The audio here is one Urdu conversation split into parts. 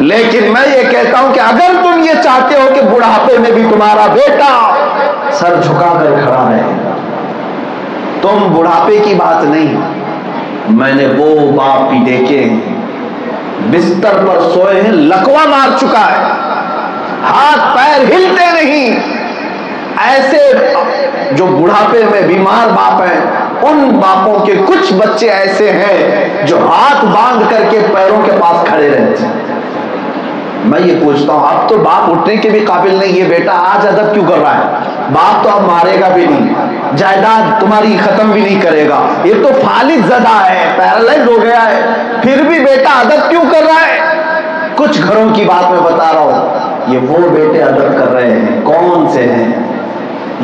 لیکن میں یہ کہتا ہوں کہ اگر تم یہ چاہتے ہو کہ بڑھاپے میں بھی تمہارا بیٹا سر جھکا کر کھڑا رہے، تم بڑھاپے کی بات نہیں، میں نے وہ باپ بھی دیکھے بستر پر سوئے ہیں، لقوہ مار چکا ہے، ہاتھ پیر ہلتے نہیں، ایسے جو بڑھاپے میں بیمار باپ ہیں، ان باپوں کے کچھ بچے ایسے ہیں جو ہاتھ باندھ کر کے پیروں کے پاس کھڑے رہتے ہیں۔ میں یہ پوچھتا ہوں، اب تو باپ اٹھنے کے بھی قابل نہیں، یہ بیٹا آج ادب کیوں کر رہا ہے؟ باپ تو اب مارے گا بھی نہیں، جائیداد تمہاری ختم بھی نہیں کرے گا، یہ تو فالج زدہ ہے، پیرالائز ہو گیا ہے، پھر بھی بیٹا ادب کیوں کر رہا ہے؟ کچھ گھروں کی بات میں بتا رہا ہوں، یہ وہ بیٹے ادب کر رہے ہیں، کون سے ہیں؟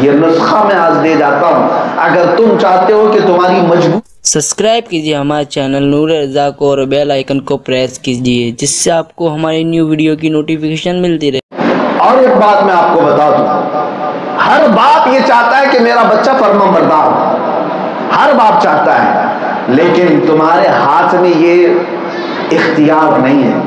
یہ نسخہ میں آج دے جاتا ہوں، اگر تم چاہتے ہو کہ تمہاری مجبور سبسکرائب کیجیے ہمارے چینل نور رضا کو اور بیل آئیکن کو پریس کیجیے جس سے آپ کو ہماری نیو ویڈیو کی نوٹیفیکیشن ملتی رہے۔ اور ایک بات میں آپ کو بتا دوں، ہر باپ یہ چاہتا ہے کہ میرا بچہ فرمان بردار ہو، ہر باپ چاہتا ہے، لیکن تمہارے ہاتھ میں یہ اختیار نہیں ہے۔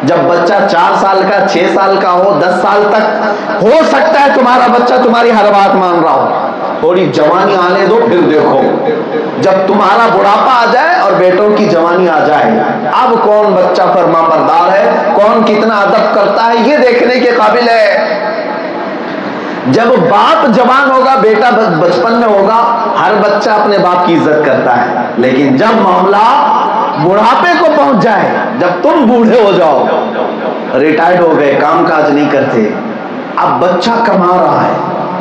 جب بچہ 4 سال کا، 6 سال کا ہو، 10 سال تک ہو سکتا ہے تمہارا بچہ تمہاری ہر بات مان رہا ہو، تھوڑی جوانی آنے دو پھر دیکھو، جب تمہارا بڑھاپا آ جائے اور بیٹوں کی جوانی آ جائے، اب کون بچہ فرما بردار ہے، کون کتنا ادب کرتا ہے، یہ دیکھنے کے قابل ہے۔ جب باپ جوان ہوگا، بیٹا بچپن میں ہوگا، ہر بچہ اپنے باپ کی عزت کرتا ہے، لیکن جب معاملہ بڑھاپے کو پہنچ جائے، جب تم بوڑھے ہو جاؤ، ریٹائرڈ ہو گئے، کام کاج نہیں کرتے، اب بچہ کما رہا ہے،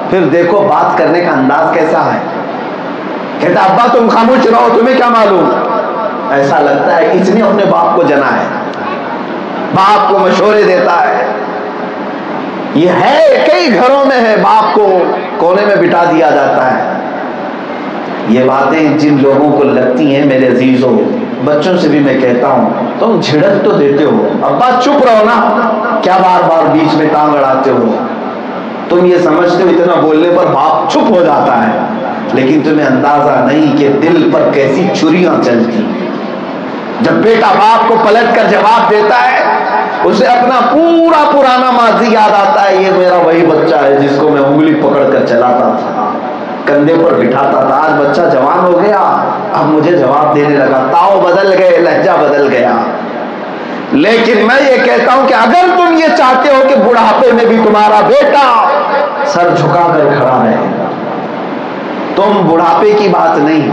پھر دیکھو بات کرنے کا انداز کیسا ہے، کہتا ابا تم خاموش رہو، تمہیں کیا معلوم، ایسا لگتا ہے اس نے اپنے باپ کو جنا ہے، باپ کو مشورے دیتا ہے۔ یہ ہے، کئی گھروں میں ہے، باپ کو کونے میں بٹھا دیا جاتا ہے۔ یہ باتیں جن لوگوں کو لگتی ہیں میرے عزیزوں، بچوں سے بھی میں کہتا ہوں، تم جھڑک تو دیتے ہو، ابا چپ رہو نا، کیا بار بار بیچ میں ٹانگ اڑاتے ہو؟ تم یہ سمجھتے ہو اتنا بولنے پر باپ چپ ہو جاتا ہے، لیکن تمہیں اندازہ نہیں کہ دل پر کیسی چھریاں چلتی ہیں۔ جب بیٹا باپ کو پلٹ کر جواب دیتا ہے، اسے اپنا پورا پرانا ماضی یاد آتا ہے، یہ میرا وہی بچہ ہے جس کو میں انگلی پکڑ کر چلاتا تھا، کندھے پر بٹھاتا تھا، آج بچہ جوان ہو گیا، اب مجھے جواب دینے لگا، تاؤ بدل گئے، لہجہ بدل گیا۔ لیکن میں یہ کہتا ہوں کہ اگر تم یہ چاہتے ہو کہ بڑھاپے میں بھی تمہارا بیٹا سر جھکا کر کھڑا رہے، تم بڑھاپے کی بات نہیں،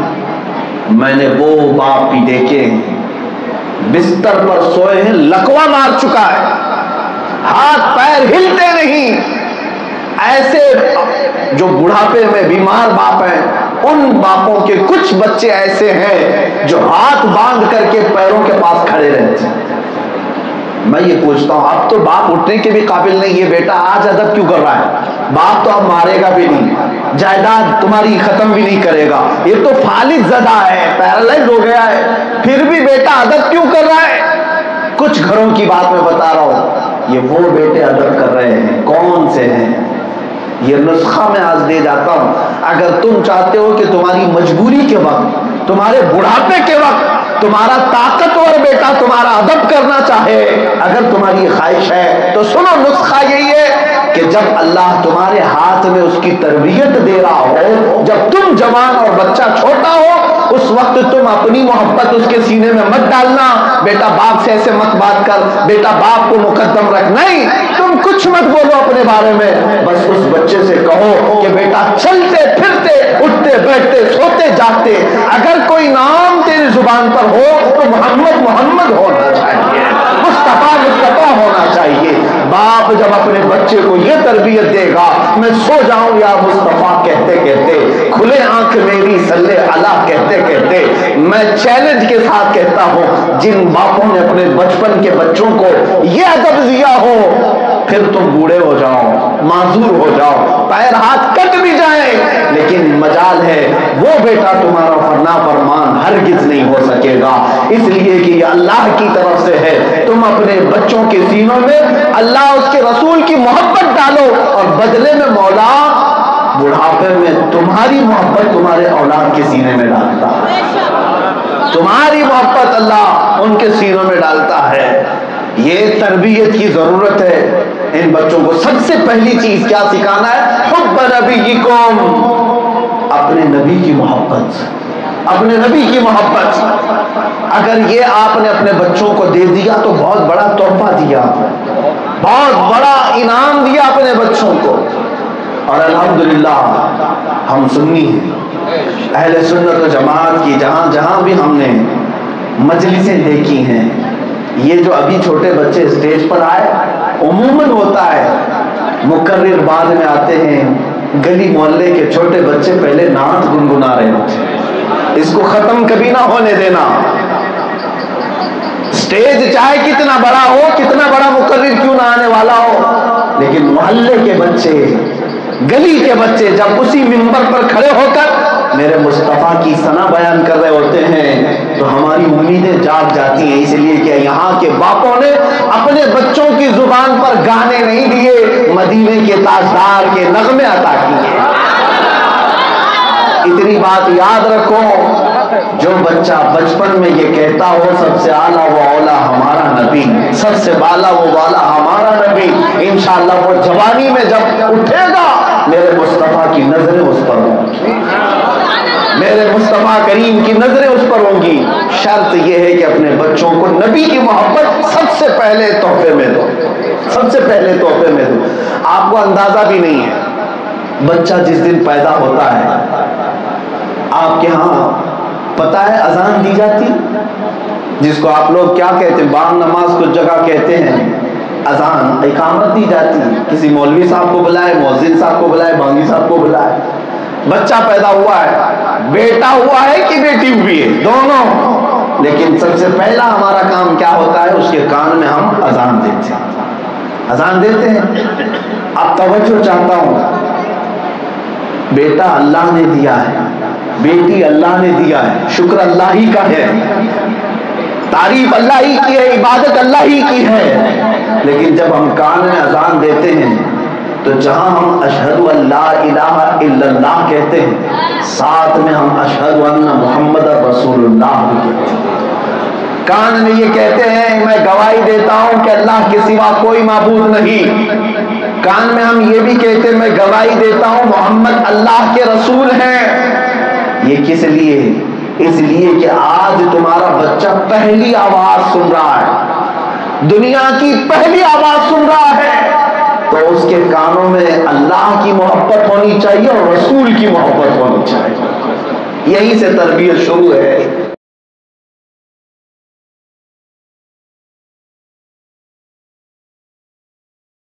میں نے وہ باپ بھی دیکھے بستر پر سوئے ہیں، لقوہ مار چکا ہے، ہاتھ پیر ہلتے نہیں، ایسے جو بڑھاپے میں بیمار باپ ہیں، ان باپوں کے کچھ بچے ایسے ہیں جو ہاتھ باندھ کر کے پیروں کے پاس کھڑے رہتے ہیں۔ میں یہ پوچھتا ہوں، اب تو باپ اٹھنے کے بھی قابل نہیں، یہ بیٹا آج ادب کیوں کر رہا ہے؟ باپ تو اب مارے گا بھی نہیں، جائیداد تمہاری ختم بھی نہیں کرے گا، یہ تو فالج زدہ ہے، پیرالائز ہو گیا ہے، پھر بھی بیٹا ادب کیوں کر رہا ہے؟ کچھ گھروں کی بات میں بتا رہا ہوں، یہ وہ بیٹے ادب کر رہے ہیں، کون سے ہیں؟ یہ نسخہ میں آج دے جاتا ہوں، اگر تم چاہتے ہو کہ تمہاری مجبوری کے وقت، تمہارے بڑھاپے کے وقت تمہارا طاقتور بیٹا تمہارا ادب کرنا چاہے، اگر تمہاری خواہش ہے تو سنو، نسخہ یہی ہے کہ جب اللہ تمہارے ہاتھ میں اس کی تربیت دے رہا ہو، جب تم جوان اور بچہ چھوٹا ہو، اس وقت تم اپنی محبت اس کے سینے میں مت ڈالنا، بیٹا باپ سے ایسے مت بات کر، بیٹا باپ کو مقدم رکھ، نہیں، تم کچھ مت بولو اپنے بارے میں، بس اس بچے سے کہو کہ بیٹا چلتے پھرتے، اٹھتے بیٹھتے، سوتے جاگتے، اگر کوئی نام تیری زبان پر ہو تو محمد محمد ہونا چاہیے، مصطفیٰ مصطفیٰ ہونا چاہیے۔ باپ جب اپنے بچے کو یہ تربیت دے گا، میں سو جاؤں یا مصطفیٰ کہتے کہتے، کھلے آنکھ میری صلی اللہ کہتے کہتے، میں چیلنج کے ساتھ کہتا ہوں، جن باپوں نے اپنے بچپن کے بچوں کو یہ ادب دیا ہو، پھر تم بوڑھے ہو جاؤ، معذور ہو جاؤ، پیر ہاتھ کٹ بھی جائیں، لیکن مجال ہے وہ بیٹا تمہارا فرمان ہرگز نہیں ہو سکے گا، اس لیے کہ یہ اللہ کی طرف سے ہے۔ تم اپنے بچوں کے سینوں میں اللہ اس کے رسول کی محبت ڈالو، اور بدلے میں مولا بڑھاپے میں تمہاری محبت تمہارے اولاد کے سینے میں ڈالتا ہے، تمہاری محبت اللہ ان کے سینوں میں ڈالتا ہے۔ یہ تربیت کی ضرورت ہے ان بچوں کو. سب سے پہلی چیز کیا سکھانا ہے؟ حب نبیکم، اپنے نبی کی محبت، اپنے نبی کی محبت. اگر یہ آپ نے اپنے بچوں کو دے دیا تو بہت بڑا تحفہ دیا، بہت بڑا انعام دیا اپنے بچوں کو. اور الحمدللہ ہم سنی ہیں، اہل سنت و جماعت کی جہاں جہاں بھی ہم نے مجلسیں دیکھی ہیں، یہ جو ابھی چھوٹے بچے اسٹیج پر آئے، عموماً ہوتا ہے مقرر بعد میں آتے ہیں، گلی محلے کے چھوٹے بچے پہلے نعت گنگنا رہے ہوتے، اس کو ختم کبھی نہ ہونے دینا. اسٹیج چاہے کتنا بڑا ہو، کتنا بڑا مقرر کیوں نہ آنے والا ہو، لیکن محلے کے بچے، گلی کے بچے جب اسی منبر پر کھڑے ہو کر میرے مصطفیٰ کی ثنا بیان کر رہے ہوتے ہیں تو ہماری امیدیں جاگ جاتی ہیں. اس لیے کہ یہاں کے باپوں نے اپنے بچوں کی زبان پر گانے نہیں دیے، مدینے کے تاجدار کے نغمے عطا کیے. اتنی بات یاد رکھو، جو بچہ بچپن میں یہ کہتا ہو سب سے اعلیٰ و اولا ہمارا نبی، سب سے بالا و بالا ہمارا نبی، انشاءاللہ وہ جوانی میں جب اٹھے گا میرے مصطفیٰ کی نظریں اس پر ہوں گی، میرے مصطفیٰ کریم کی نظریں اس پر ہوں گی. شرط یہ ہے کہ اپنے بچوں کو نبی کی محبت سب سے پہلے تحفے میں دو، سب سے پہلے تحفے میں دو. آپ کو اندازہ بھی نہیں ہے، بچہ جس دن پیدا ہوتا ہے آپ کے ہاں پتہ ہے اذان دی جاتی، جس کو آپ لوگ کیا کہتے ہیں، بام نماز کچھ جگہ کہتے ہیں، اذان اقامت دی جاتی. کسی مولوی صاحب کو بلائے، مؤذن صاحب کو بلائے، بانگی صاحب کو بلائے. بچہ پیدا ہوا ہے، بیٹا ہوا ہے کہ بیٹی ہوئی ہے، دونوں، لیکن سب سے پہلا ہمارا کام کیا ہوتا ہے؟ اس کے کان میں ہم اذان دیتے ہیں، اذان دیتے ہیں. اب توجہ چاہتا ہوں، بیٹا اللہ نے دیا ہے، بیٹی اللہ نے دیا ہے، شکر اللہ ہی کا ہے، تعریف اللہ ہی کی ہے، عبادت اللہ ہی کی ہے. لیکن جب ہم کان میں اذان دیتے ہیں تو جہاں ہم اشہد ان لا الہ الا اللہ کہتے ہیں، ساتھ میں ہم اشہد ان محمد رسول اللہ بھی کہتے ہیں. کان میں یہ کہتے ہیں میں گواہی دیتا ہوں کہ اللہ کے سوا کوئی معبود نہیں. کان میں ہم یہ بھی کہتے ہیں میں گواہی دیتا ہوں محمد اللہ کے رسول ہیں. یہ کس لیے؟ اس لیے کہ آج تمہارا بچہ پہلی آواز سن رہا ہے، دنیا کی پہلی آواز سن رہا ہے، تو اس کے کانوں میں اللہ کی محبت ہونی چاہیے اور رسول کی محبت ہونی چاہیے. یہیں سے تربیت شروع ہے.